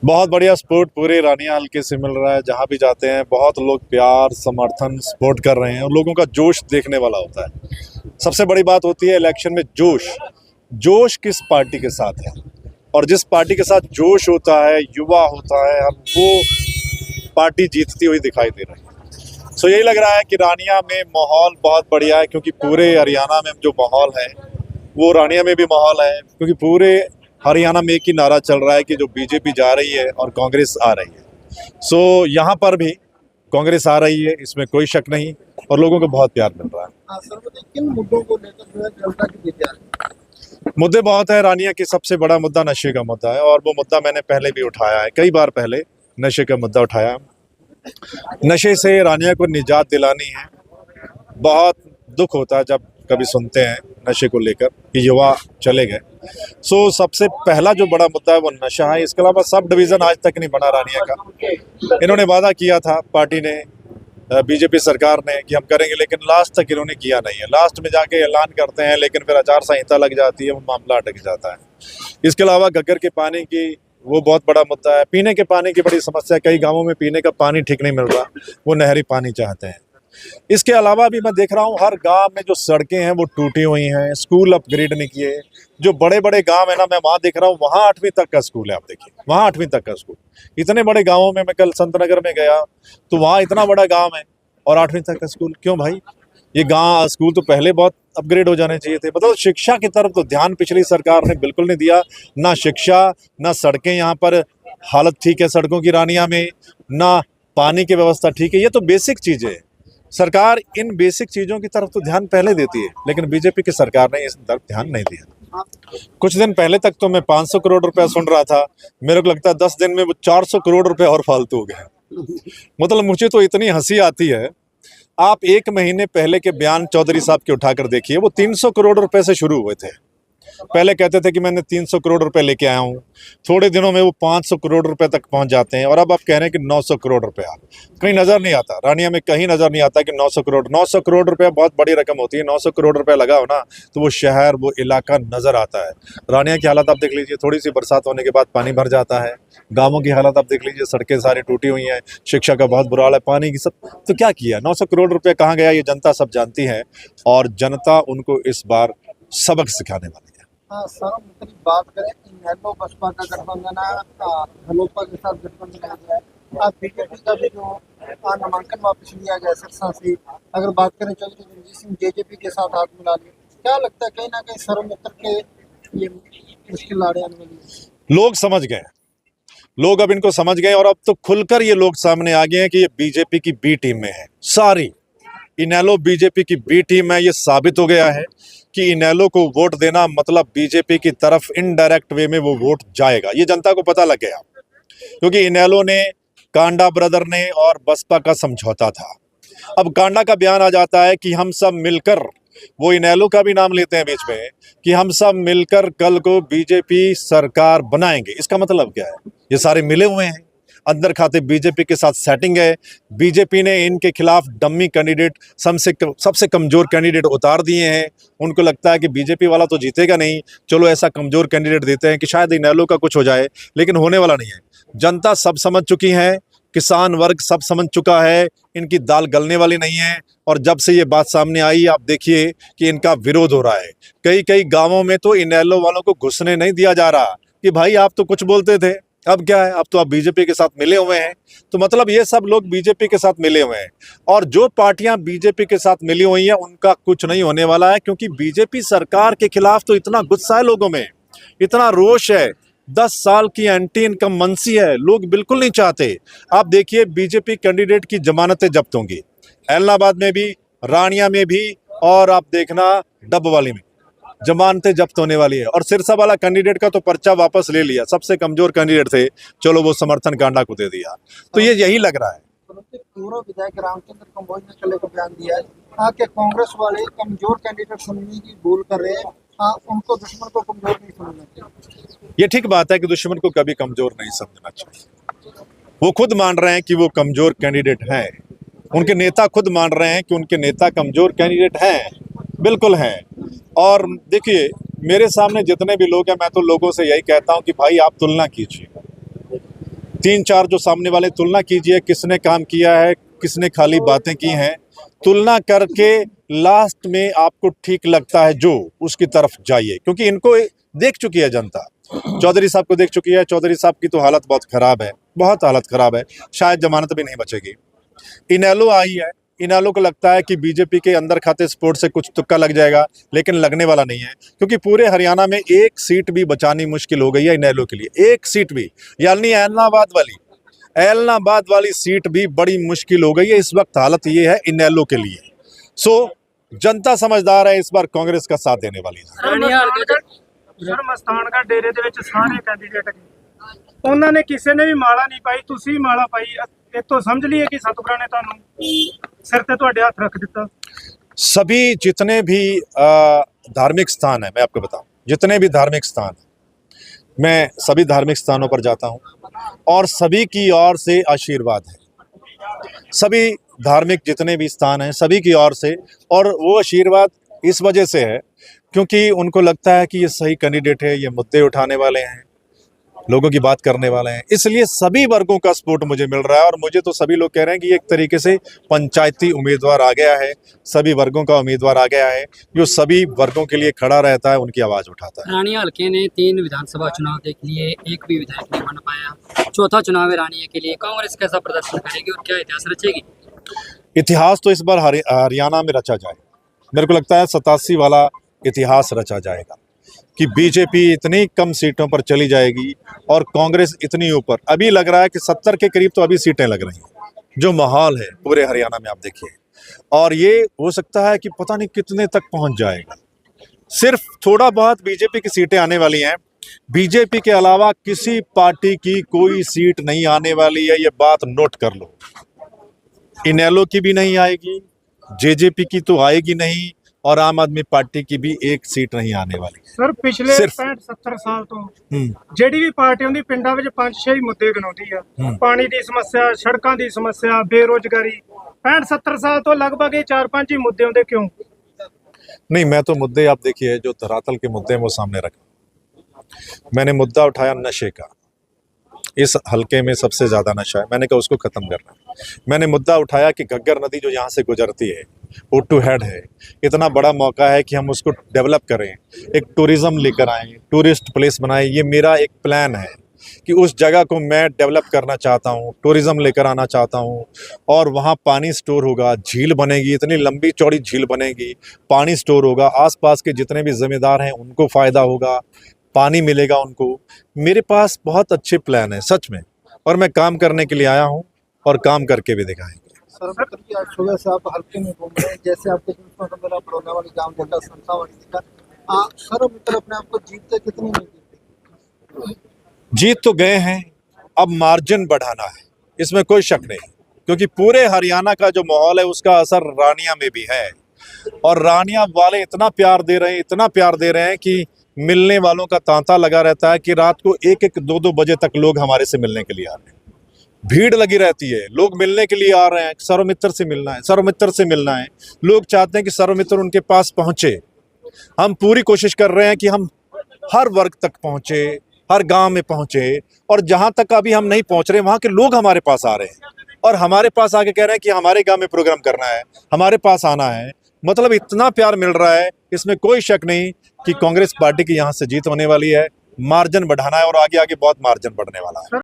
बहुत बढ़िया सपोर्ट पूरे रानिया हल्के से मिल रहा है। जहां भी जाते हैं बहुत लोग प्यार समर्थन सपोर्ट कर रहे हैं और लोगों का जोश देखने वाला होता है। सबसे बड़ी बात होती है इलेक्शन में जोश। जोश किस पार्टी के साथ है और जिस पार्टी के साथ जोश होता है, युवा होता है, हम वो पार्टी जीतती हुई दिखाई दे रही है। सो यही लग रहा है कि रानिया में माहौल बहुत बढ़िया है, क्योंकि पूरे हरियाणा में जो माहौल है वो रानिया में भी माहौल है, क्योंकि पूरे हरियाणा में एक ही नारा चल रहा है कि जो बीजेपी जा रही है और कांग्रेस आ रही है। सो यहाँ पर भी कांग्रेस आ रही है, इसमें कोई शक नहीं, और लोगों को बहुत प्यार मिल रहा है। किन मुद्दों को लेकर जो है जनता की बीच जा रही है? मुद्दे बहुत है। रानिया की सबसे बड़ा मुद्दा नशे का मुद्दा है, और वो मुद्दा मैंने पहले भी उठाया है, कई बार पहले नशे का मुद्दा उठाया। नशे से रानिया को निजात दिलानी है। बहुत दुख होता है जब कभी सुनते हैं नशे को लेकर कि युवा चले गए। सो सबसे पहला जो बड़ा मुद्दा है वो नशा है। इसके अलावा सब डिवीज़न आज तक नहीं बना रानिया का। इन्होंने वादा किया था पार्टी ने, बीजेपी सरकार ने, कि हम करेंगे, लेकिन लास्ट तक इन्होंने किया नहीं है। लास्ट में जाके ऐलान करते हैं, लेकिन फिर आचार संहिता लग जाती है, वो मामला अटक जाता है। इसके अलावा घग्गर के पानी की वो बहुत बड़ा मुद्दा है। पीने के पानी की बड़ी समस्या है, कई गाँवों में पीने का पानी ठीक नहीं मिल रहा, वो नहरी पानी चाहते हैं। इसके अलावा भी मैं देख रहा हूँ हर गांव में जो सड़कें हैं वो टूटी हुई हैं, स्कूल अपग्रेड नहीं किए। जो बड़े बड़े गांव है ना, मैं वहां देख रहा हूँ, वहां 8वीं तक का स्कूल है। आप देखिए, वहां 8वीं तक का स्कूल। इतने बड़े गांवों में, मैं कल संतनगर में गया तो वहां इतना बड़ा गांव है और 8वीं तक का स्कूल। क्यों भाई? ये गांव स्कूल तो पहले बहुत अपग्रेड हो जाने चाहिए थे। मतलब शिक्षा की तरफ तो ध्यान पिछली सरकार ने बिल्कुल नहीं दिया। ना शिक्षा, ना सड़कें, यहाँ पर हालत ठीक है सड़कों की रानिया में, ना पानी की व्यवस्था ठीक है। ये तो बेसिक चीजें है। सरकार इन बेसिक चीजों की तरफ तो ध्यान पहले देती है, लेकिन बीजेपी की सरकार ने इस तरफ ध्यान नहीं दिया। कुछ दिन पहले तक तो मैं 500 करोड़ रुपया सुन रहा था, मेरे को लगता है 10 दिन में वो 400 करोड़ रुपए और फालतू हो गए। मतलब मुझे तो इतनी हंसी आती है। आप 1 महीने पहले के बयान चौधरी साहब के उठाकर देखिए, वो 300 करोड़ रुपए से शुरू हुए थे। पहले कहते थे कि मैंने 300 करोड़ रुपए लेके आया हूँ, थोड़े दिनों में वो 500 करोड़ रुपए तक पहुंच जाते हैं, और अब आप कह रहे हैं कि 900 करोड़ रुपया। कहीं नजर नहीं आता, रानिया में कहीं नजर नहीं आता कि 900 करोड़ रुपया बहुत बड़ी रकम होती है। 900 करोड़ रुपया लगा हो ना तो वो शहर, वो इलाका नजर आता है। रानिया की हालत आप देख लीजिए, थोड़ी सी बरसात होने के बाद पानी भर जाता है। गाँवों की हालत आप देख लीजिए, सड़कें सारी टूटी हुई हैं, शिक्षा का बहुत बुरा हाल है, पानी की सब। तो क्या किया? 900 करोड़ रुपया कहाँ गया ये जनता सब जानती है, और जनता उनको इस बार सबक सिखाने वाली है। हाँ सर, मतलब बात करें इनेलो बसपा का गठबंधन है, भाजपा के साथ गठबंधन हो गया है। बीजेपी का भी जो नामांकन वापस लिया गया सिरसा से, अगर बात करें चौधरी रणजीत सिंह जेजेपी के साथ हाथ मिला लिया, क्या लगता है कहीं ना कहीं सर्वमित्र के ये मुश्किल आड़े आने वाली है? लोग समझ गए, लोग अब इनको समझ गए, और अब तो खुलकर ये लोग सामने आ गए हैं कि ये बीजेपी की बी टीम में है। सारी इनेलो बीजेपी की बी टीम है। ये साबित हो गया है कि इनेलो को वोट देना मतलब बीजेपी की तरफ इनडायरेक्ट वे में वो वोट जाएगा। ये जनता को पता लग गया, क्योंकि इनेलो ने, कांडा ब्रदर ने और बसपा का समझौता था। अब कांडा का बयान आ जाता है कि हम सब मिलकर, वो इनेलो का भी नाम लेते हैं बीच में, कि हम सब मिलकर कल को बीजेपी सरकार बनाएंगे। इसका मतलब क्या है? ये सारे मिले हुए हैं, अंदर खाते बीजेपी के साथ सेटिंग है। बीजेपी ने इनके खिलाफ डम्मी कैंडिडेट, सबसे कमजोर कैंडिडेट उतार दिए हैं। उनको लगता है कि बीजेपी वाला तो जीतेगा नहीं, चलो ऐसा कमजोर कैंडिडेट देते हैं कि शायद इनेलो का कुछ हो जाए, लेकिन होने वाला नहीं है। जनता सब समझ चुकी है, किसान वर्ग सब समझ चुका है, इनकी दाल गलने वाली नहीं है। और जब से ये बात सामने आई, आप देखिए कि इनका विरोध हो रहा है। कई कई गांवों में तो इनेलो वालों को घुसने नहीं दिया जा रहा कि भाई आप तो कुछ बोलते थे, अब क्या है, अब तो आप बीजेपी के साथ मिले हुए हैं। तो मतलब ये सब लोग बीजेपी के साथ मिले हुए हैं, और जो पार्टियां बीजेपी के साथ मिली हुई हैं उनका कुछ नहीं होने वाला है, क्योंकि बीजेपी सरकार के खिलाफ तो इतना गुस्सा है लोगों में, इतना रोष है। 10 साल की एंटी इनकम्बेंसी है, लोग बिल्कुल नहीं चाहते। आप देखिए बीजेपी कैंडिडेट की जमानतें जब्त होंगी, इलाहाबाद में भी, रानिया में भी, और आप देखना डबवाली में जमानतें जब्त होने वाली है। और सिरसा वाला कैंडिडेट का तो पर्चा वापस ले लिया, सबसे कमजोर कैंडिडेट थे, चलो वो समर्थन कांडा को दे दिया। तो ये यही लग रहा है। पूर्व विधायक रामचंद्र कंबोज ने कल को बयान दिया है कि कांग्रेस वाले कमजोर कैंडिडेट समझने की भूल कर रहे हैं। उनको दुश्मन को कमजोर नहीं समझना चाहिए। ये ठीक बात है कि दुश्मन को कभी कमजोर नहीं समझना चाहिए। वो खुद मान रहे हैं कि वो कमजोर कैंडिडेट हैं, उनके नेता खुद मान रहे हैं कि उनके नेता कमजोर कैंडिडेट हैं, बिल्कुल हैं। और देखिए मेरे सामने जितने भी लोग हैं, मैं तो लोगों से यही कहता हूं कि भाई आप तुलना कीजिए, 3-4 जो सामने वाले तुलना कीजिए, किसने काम किया है, किसने खाली बातें की हैं, तुलना करके लास्ट में आपको ठीक लगता है जो, उसकी तरफ जाइए, क्योंकि इनको देख चुकी है जनता। चौधरी साहब को देख चुकी है। चौधरी साहब की तो हालत बहुत खराब है, बहुत हालत खराब है, शायद जमानत भी नहीं बचेगी। इनेलो आई है, इनेलो को लगता है कि बीजेपी के अंदर खाते स्पोर्ट से कुछ तुक्का लग जाएगा, लेकिन लगने वाला नहीं है, क्योंकि पूरे हरियाणा में एक सीट भी बचानी मुश्किल हो गई है इनेलो के लिए। एक सीट भी, यानी ऐलनाबाद वाली सीट भी बड़ी मुश्किल हो गई है इस वक्त। हालत ये है इनेलो के लिए। सो जनता समझदार है, इस बार कांग्रेस का साथ देने वाली है। ਸਰ ਮਸਤਾਨਗੜ੍ਹ ਡੇਰੇ ਦੇ ਵਿੱਚ ਸਾਰੇ ਕੈਂਡੀਡੇਟ ਨੇ, ਉਹਨਾਂ ਨੇ ਕਿਸੇ ਨੇ ਵੀ ਮਾਲਾ ਨਹੀਂ ਪਾਈ, ਤੁਸੀਂ ਮਾਲਾ ਪਾਈ। ਇਹ ਤੋਂ ਸਮਝ ਲਈਏ ਕਿ ਸਤਿਗੁਰਾਂ ਨੇ ਤੁਹਾਨੂੰ ਸਿਰ ਤੇ ਤੁਹਾਡੇ ਹੱਥ ਰੱਖ ਦਿੱਤਾ। सभी जितने भी धार्मिक स्थान है, मैं आपको बताऊं, जितने भी धार्मिक स्थान है, मैं सभी धार्मिक स्थानों पर जाता हूं और सभी की ओर से आशीर्वाद है। सभी धार्मिक जितने भी स्थान हैं, सभी की ओर से, और वो आशीर्वाद इस वजह से है क्योंकि उनको लगता है कि ये सही कैंडिडेट है, ये मुद्दे उठाने वाले हैं, लोगों की बात करने वाले हैं, इसलिए सभी वर्गों का सपोर्ट मुझे मिल रहा है। और मुझे तो सभी लोग कह रहे हैं कि एक तरीके से पंचायती उम्मीदवार आ गया है, सभी वर्गों का उम्मीदवार आ गया है, जो सभी वर्गों के लिए खड़ा रहता है, उनकी आवाज़ उठाता है। रानिया हल्के ने 3 विधानसभा चुनाव देख लिए, एक भी विधायक नहीं बन पाया, चौथा चुनाव है रानिया के लिए। कांग्रेस कैसा प्रदर्शन करेगी और क्या इतिहास रचेगी? इतिहास तो इस बार हरियाणा में रचा जाएगा। मेरे को लगता है 87 वाला इतिहास रचा जाएगा कि बीजेपी इतनी कम सीटों पर चली जाएगी और कांग्रेस इतनी ऊपर। अभी लग रहा है कि 70 के करीब तो अभी सीटें लग रही हैं, जो माहौल है पूरे हरियाणा में आप देखिए। और ये हो सकता है कि पता नहीं कितने तक पहुंच जाएगा। सिर्फ थोड़ा बहुत बीजेपी की सीटें आने वाली हैं, बीजेपी के अलावा किसी पार्टी की कोई सीट नहीं आने वाली है, ये बात नोट कर लो। इनेलो की भी नहीं आएगी, जेजेपी की तो आएगी नहीं, और आम आदमी पार्टी की भी एक सीट नहीं आने वाली। ਸਰ ਪਿਛਲੇ ਸਿਰਫ 65-70 ਸਾਲ ਤੋਂ ਜਿਹੜੀ ਵੀ ਪਾਰਟੀ ਹੁੰਦੀ ਪਿੰਡਾਂ ਵਿੱਚ 5-6 ਹੀ ਮੁੱਦੇ ਗਿਣਾਉਂਦੀ ਆ। ਪਾਣੀ ਦੀ ਸਮੱਸਿਆ, ਸੜਕਾਂ ਦੀ ਸਮੱਸਿਆ, ਬੇਰੋਜ਼ਗਾਰੀ। 65-70 ਸਾਲ ਤੋਂ ਲਗਭਗ ਇਹ 4-5 ਹੀ ਮੁੱਦੇ ਹੁੰਦੇ। क्यों? नहीं, मैं तो मुद्दे आप देखिए जो धरातल के मुद्दे हैं वो सामने रखा। मैंने मुद्दा उठाया नशे का, इस हलके में सबसे ज़्यादा नशा है, मैंने कहा उसको ख़त्म करना है। मैंने मुद्दा उठाया कि घग्गर नदी जो यहाँ से गुजरती है वो टू हेड है, इतना बड़ा मौका है कि हम उसको डेवलप करें, एक टूरिज़्म लेकर आएँ, टूरिस्ट प्लेस बनाएं। ये मेरा एक प्लान है कि उस जगह को मैं डेवलप करना चाहता हूँ, टूरिज़्म लेकर आना चाहता हूँ, और वहाँ पानी स्टोर होगा, झील बनेगी, इतनी लंबी चौड़ी झील बनेगी, पानी स्टोर होगा, आसपास के जितने भी ज़िम्मेदार हैं उनको फ़ायदा होगा, पानी मिलेगा उनको। मेरे पास बहुत अच्छे प्लान है सच में, और मैं काम करने के लिए आया हूँ और काम करके भी दिखाएंगे। सर मतलब कि आज सुबह से आप हल्के में घूम रहे हैं, जैसे आपके मेरा बड़ौदा वाली गाँव देखा, संसा वाली देखा, सर मित्र अपने आप को जीतते कितनी नहीं जीतते? जीत तो गए हैं, अब मार्जिन बढ़ाना है, इसमें कोई शक नहीं, क्योंकि पूरे हरियाणा का जो माहौल है उसका असर रानिया में भी है, और रानिया वाले इतना प्यार दे रहे हैं, इतना प्यार दे रहे हैं कि मिलने वालों का तांता लगा रहता है कि रात को 1-1, 2-2 बजे तक लोग हमारे से मिलने के लिए आ रहे हैं। भीड़ लगी रहती है, लोग मिलने के लिए आ रहे हैं, सर्वमित्र से मिलना है, सर्वमित्र से मिलना है। लोग चाहते हैं कि सर्वमित्र उनके पास पहुंचे। हम पूरी कोशिश कर रहे हैं कि हम हर वर्ग तक पहुंचे, हर गांव में पहुंचे, और जहां तक अभी हम नहीं पहुंच रहे वहां के लोग हमारे पास आ रहे हैं और हमारे पास आके कह रहे हैं कि हमारे गांव में प्रोग्राम करना है, हमारे पास आना है। मतलब इतना प्यार मिल रहा है, इसमें कोई शक नहीं कि कांग्रेस पार्टी की यहाँ से जीत होने वाली है। मार्जिन बढ़ाना है और आगे आगे बहुत मार्जिन बढ़ने वाला है।